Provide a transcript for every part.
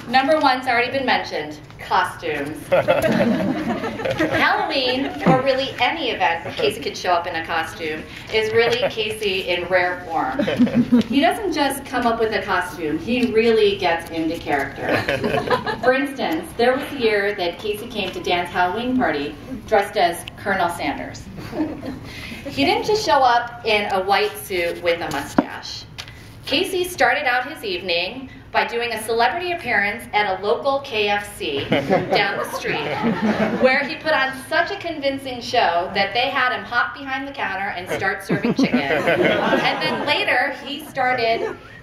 Number one's already been mentioned, costumes. Halloween, or really any event where Casey could show up in a costume, is really Casey in rare form. He doesn't just come up with a costume, he really gets into character. For instance, there was a year that Casey came to Dan's Halloween party dressed as Colonel Sanders. He didn't just show up in a white suit with a mustache. Casey started out his evening by doing a celebrity appearance at a local KFC down the street, where he put on such a convincing show that they had him hop behind the counter and start serving chicken. And then later,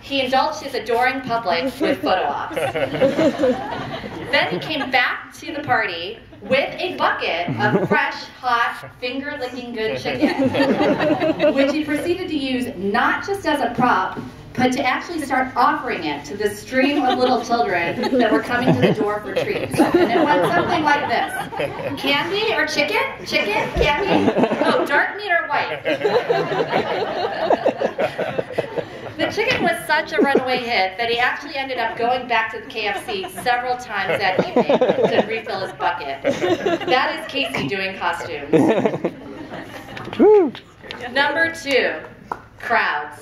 he indulged his adoring public with photo ops. Then he came back to the party with a bucket of fresh, hot, finger-licking good chicken, which he proceeded to use not just as a prop, but to actually start offering it to the stream of little children that were coming to the door for treats. And it went something like this. Candy or chicken? Chicken? Candy? Oh, dark meat or white? The chicken was such a runaway hit that he actually ended up going back to the KFC several times that evening to refill his bucket. That is Casey doing costumes. Number two, crowds.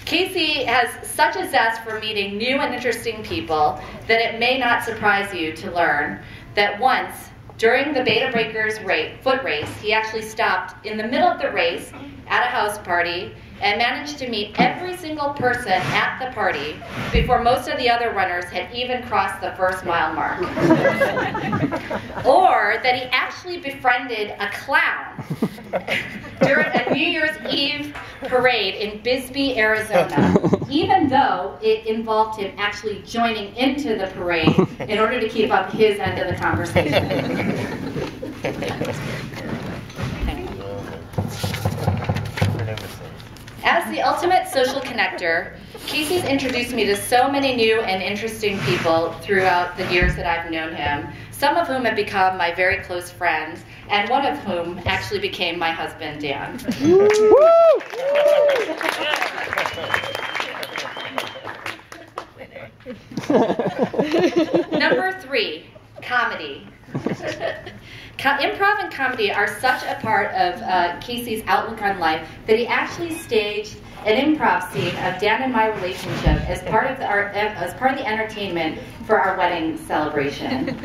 Casey has such a zest for meeting new and interesting people that it may not surprise you to learn that once, during the Beta Breakers foot race, he actually stopped in the middle of the race at a house party and managed to meet every single person at the party before most of the other runners had even crossed the first mile mark. Or that he actually befriended a clown during a New Year's Eve parade in Bisbee, Arizona, even though it involved him actually joining into the parade in order to keep up his end of the conversation. As the ultimate social connector, Casey's introduced me to so many new and interesting people throughout the years that I've known him, some of whom have become my very close friends, and one of whom actually became my husband, Dan. Number three, comedy. Improv and comedy are such a part of Casey's outlook on life that he actually staged an improv scene of Dan and my relationship as part of the entertainment for our wedding celebration.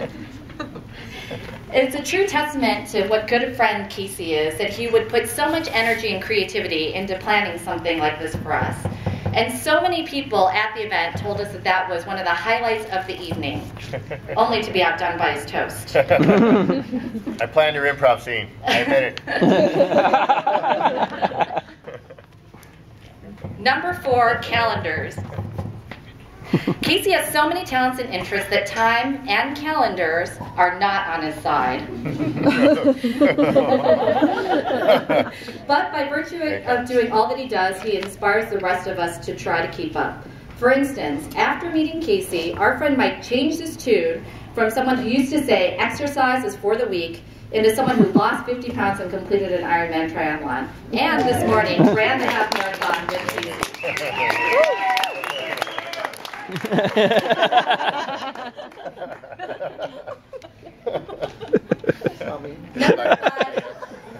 It's a true testament to what good a friend Casey is that he would put so much energy and creativity into planning something like this for us. And so many people at the event told us that that was one of the highlights of the evening, only to be outdone by his toast. I planned your improv scene. I admit it. Number four, calendars. Casey has so many talents and interests that time and calendars are not on his side. But by virtue of doing all that he does, he inspires the rest of us to try to keep up. For instance, after meeting Casey, our friend Mike changed his tune from someone who used to say exercise is for the weak into someone who lost 50 pounds and completed an Ironman triathlon. And this morning, ran the half marathon with Casey.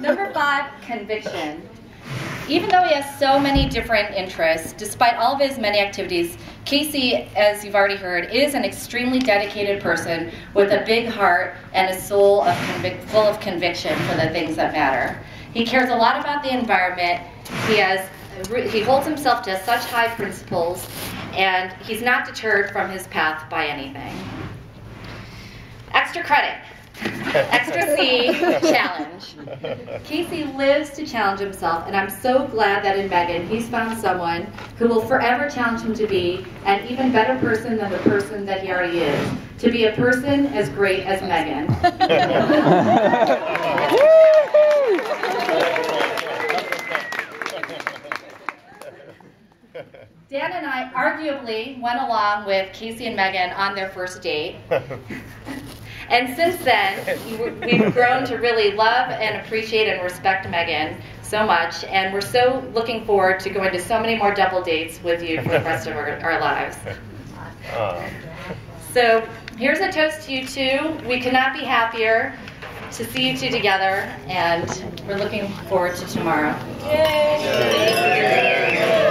Number five, conviction. Even though he has so many different interests, despite all of his many activities, Casey, as you've already heard, is an extremely dedicated person with a big heart and a soul full of conviction for the things that matter. He cares a lot about the environment. He holds himself to such high principles, and he's not deterred from his path by anything. Extra credit. Extra C, challenge. Casey lives to challenge himself, and I'm so glad that in Megan he's found someone who will forever challenge him to be an even better person than the person that he already is. To be a person as great as Megan. Dan and I arguably went along with Casey and Megan on their first date. And since then, we've grown to really love and appreciate and respect Megan so much, and we're so looking forward to going to so many more double dates with you for the rest of our lives. So here's a toast to you two. We could not be happier to see you two together, and we're looking forward to tomorrow. Yay!